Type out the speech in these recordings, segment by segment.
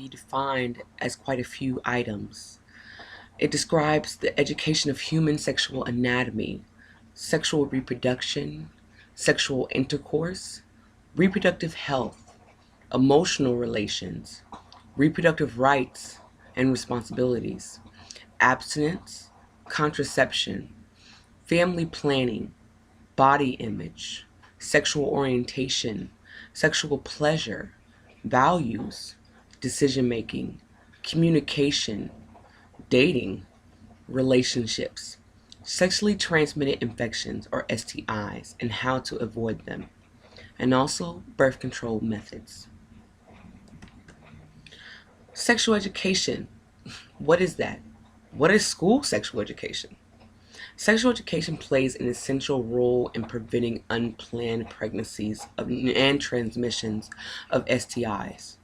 be defined as quite a few items. It describes the education of human sexual anatomy, sexual reproduction, sexual intercourse, reproductive health, emotional relations, reproductive rights and responsibilities, abstinence, contraception, family planning, body image, sexual orientation, sexual pleasure, values, decision making, communication, dating, relationships, sexually transmitted infections or STIs, and how to avoid them, and also birth control methods. Sexual education. What is that? What is school sexual education? Sexual education plays an essential role in preventing unplanned pregnancies and transmissions of STIs.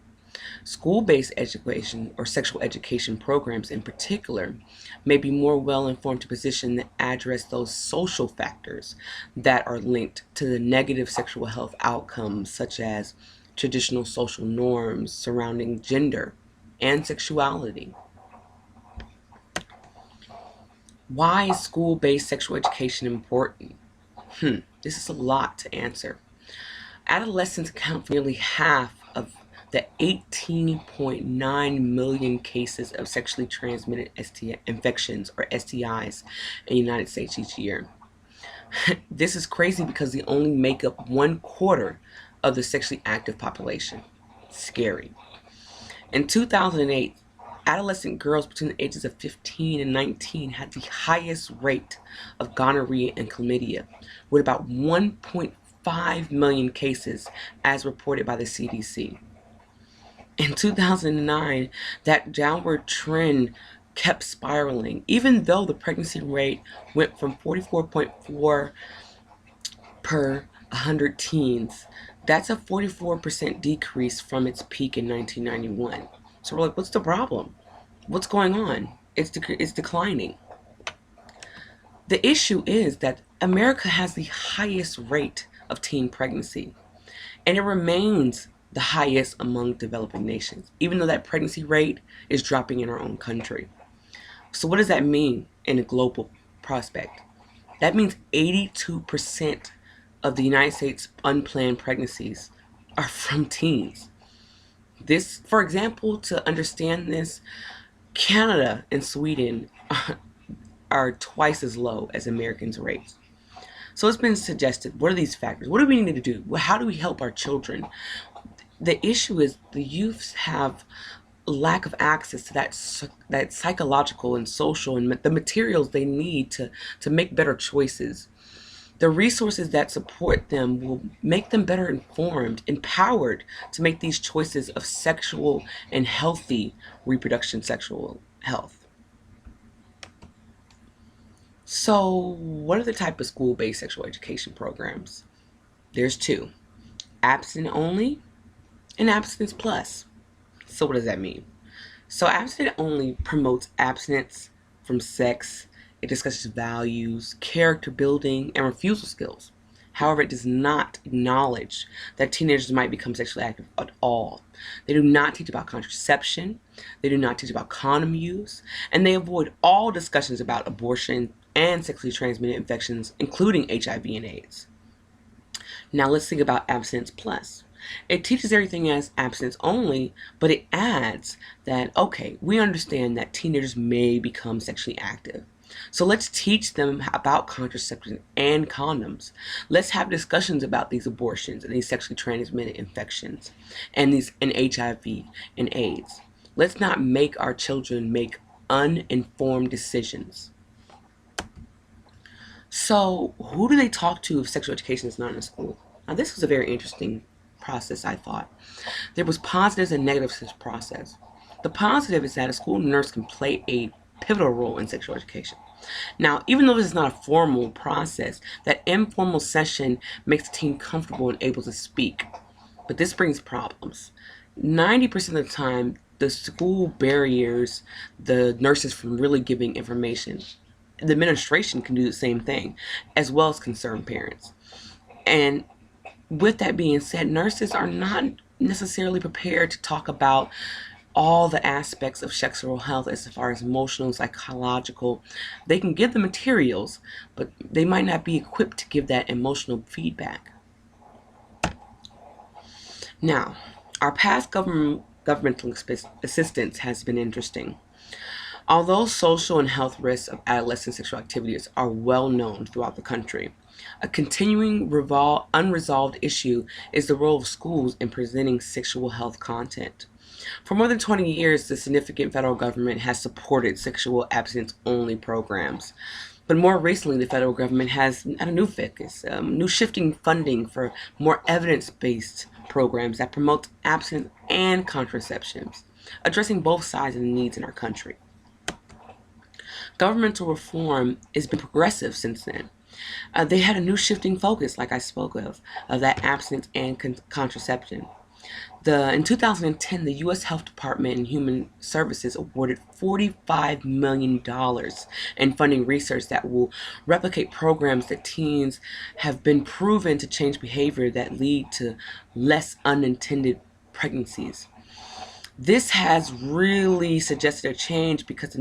School-based education or sexual education programs in particular may be more well-informed to position to address those social factors that are linked to the negative sexual health outcomes such as traditional social norms surrounding gender and sexuality. Why is school-based sexual education important? This is a lot to answer. Adolescents account for nearly half of the 18.9 million cases of sexually transmitted STI infections or STIs in the United States each year. This is crazy because they only make up 1/4 of the sexually active population. Scary. In 2008, adolescent girls between the ages of 15 and 19 had the highest rate of gonorrhea and chlamydia, with about 1.5 million cases as reported by the CDC. In 2009, that downward trend kept spiraling, even though the pregnancy rate went from 44.4 per 100 teens. That's a 44% decrease from its peak in 1991. So we're like, what's the problem? What's going on? It's declining. The issue is that America has the highest rate of teen pregnancy, and it remains the highest among developing nations, even though that pregnancy rate is dropping in our own country. So what does that mean in a global prospect? That means 82% of the United States unplanned pregnancies are from teens. This, for example, to understand this, Canada and Sweden are twice as low as Americans' rates. So it's been suggested, what are these factors? What do we need to do? How do we help our children? The issue is the youths have lack of access to that psychological and social and the materials they need to make better choices. The resources that support them will make them better informed, empowered to make these choices of sexual and healthy reproduction sexual health. So what are the type of school-based sexual education programs? There's two: abstinent only and abstinence plus. So what does that mean? So abstinent only promotes abstinence from sex. It discusses values, character building, and refusal skills. However, it does not acknowledge that teenagers might become sexually active at all. They do not teach about contraception. They do not teach about condom use. And they avoid all discussions about abortion and sexually transmitted infections, including HIV and AIDS. Now let's think about abstinence plus. It teaches everything as abstinence only, but it adds that, okay, we understand that teenagers may become sexually active. So let's teach them about contraception and condoms. Let's have discussions about these abortions and these sexually transmitted infections and HIV and AIDS. Let's not make our children make uninformed decisions. So who do they talk to if sexual education is not in school? Now this was a very interesting process, I thought. There was positives and negatives to this process. The positive is that a school nurse can play a pivotal role in sexual education. Now, even though this is not a formal process, that informal session makes the teen comfortable and able to speak. But this brings problems. 90% of the time, the school barriers the nurses from really giving information. The administration can do the same thing, as well as concerned parents. And with that being said, nurses are not necessarily prepared to talk about all the aspects of sexual health as far as emotional, psychological. They can give the materials, but they might not be equipped to give that emotional feedback. Now, our past governmental assistance has been interesting. Although social and health risks of adolescent sexual activities are well known throughout the country, a continuing unresolved issue is the role of schools in presenting sexual health content. For more than 20 years, the significant federal government has supported sexual abstinence-only programs. But more recently, the federal government has had a new focus, new shifting funding for more evidence-based programs that promote abstinence and contraceptions, addressing both sides of the needs in our country. Governmental reform has been progressive since then. They had a new shifting focus, like I spoke of that abstinence and contraception. In 2010, the U.S. Health Department and Human Services awarded $45 million in funding research that will replicate programs that teens have been proven to change behavior that lead to less unintended pregnancies. This has really suggested a change because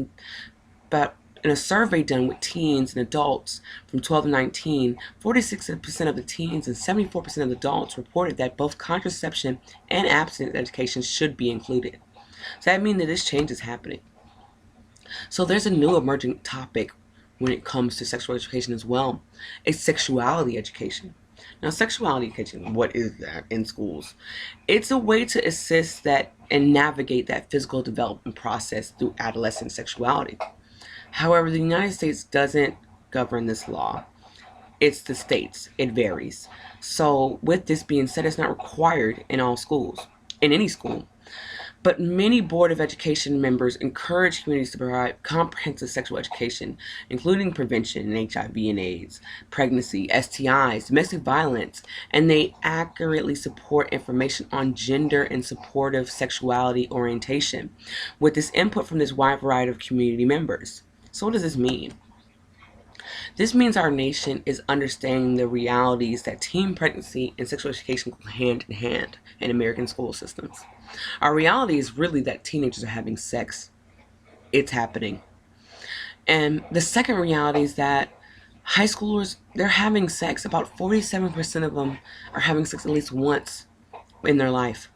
in a survey done with teens and adults from 12 to 19, 46% of the teens and 74% of the adults reported that both contraception and abstinence education should be included. So that means that this change is happening. So there's a new emerging topic when it comes to sexual education as well. It's sexuality education. Now, sexuality education, what is that in schools? It's a way to assist that and navigate that physical development process through adolescent sexuality. However, the United States doesn't govern this law. It's the states. It varies. So with this being said, it's not required in all schools, in any school. But many Board of Education members encourage communities to provide comprehensive sexual education, including prevention in HIV and AIDS, pregnancy, STIs, domestic violence, and they accurately support information on gender and supportive sexuality orientation with this input from this wide variety of community members. So what does this mean? This means our nation is understanding the realities that teen pregnancy and sexual education go hand in hand in American school systems. Our reality is really that teenagers are having sex. It's happening. And the second reality is that high schoolers, they're having sex. About 47% of them are having sex at least once in their life.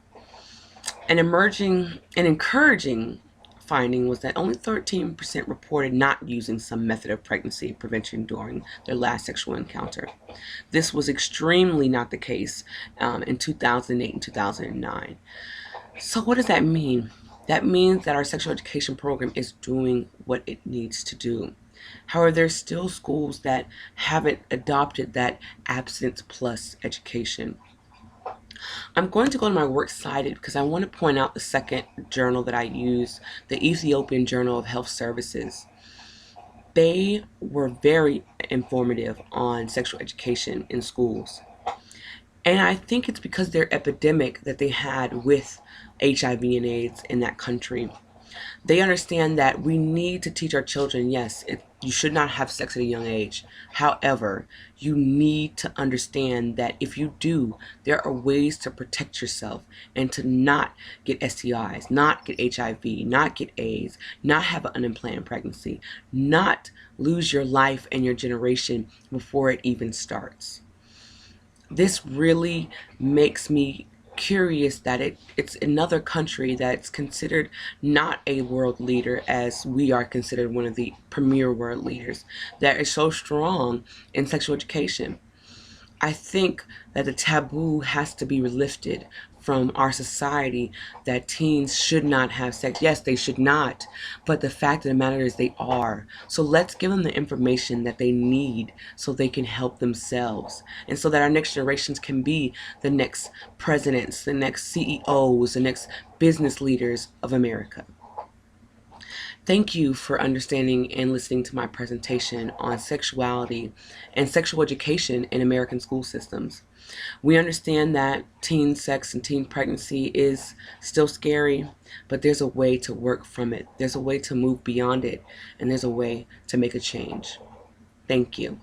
An emerging and encouraging finding was that only 13% reported not using some method of pregnancy prevention during their last sexual encounter. This was extremely not the case in 2008 and 2009. So what does that mean? That means that our sexual education program is doing what it needs to do. However, there's still schools that haven't adopted that abstinence plus education. I'm going to go to my works cited because I want to point out the second journal that I use, the Ethiopian Journal of Health Services. They were very informative on sexual education in schools. And I think it's because their epidemic that they had with HIV and AIDS in that country. They understand that we need to teach our children, yes, you should not have sex at a young age. However, you need to understand that if you do, there are ways to protect yourself and to not get STIs, not get HIV, not get AIDS, not have an unplanned pregnancy, not lose your life and your generation before it even starts. This really makes me curious that it's another country that's considered not a world leader as we are considered one of the premier world leaders that is so strong in sexual education. I think that the taboo has to be lifted from our society that teens should not have sex. Yes, they should not, but the fact of the matter is they are. So let's give them the information that they need so they can help themselves and so that our next generations can be the next presidents, the next CEOs, the next business leaders of America. Thank you for understanding and listening to my presentation on sexuality and sexual education in American school systems. We understand that teen sex and teen pregnancy is still scary, but there's a way to work from it. There's a way to move beyond it, and there's a way to make a change. Thank you.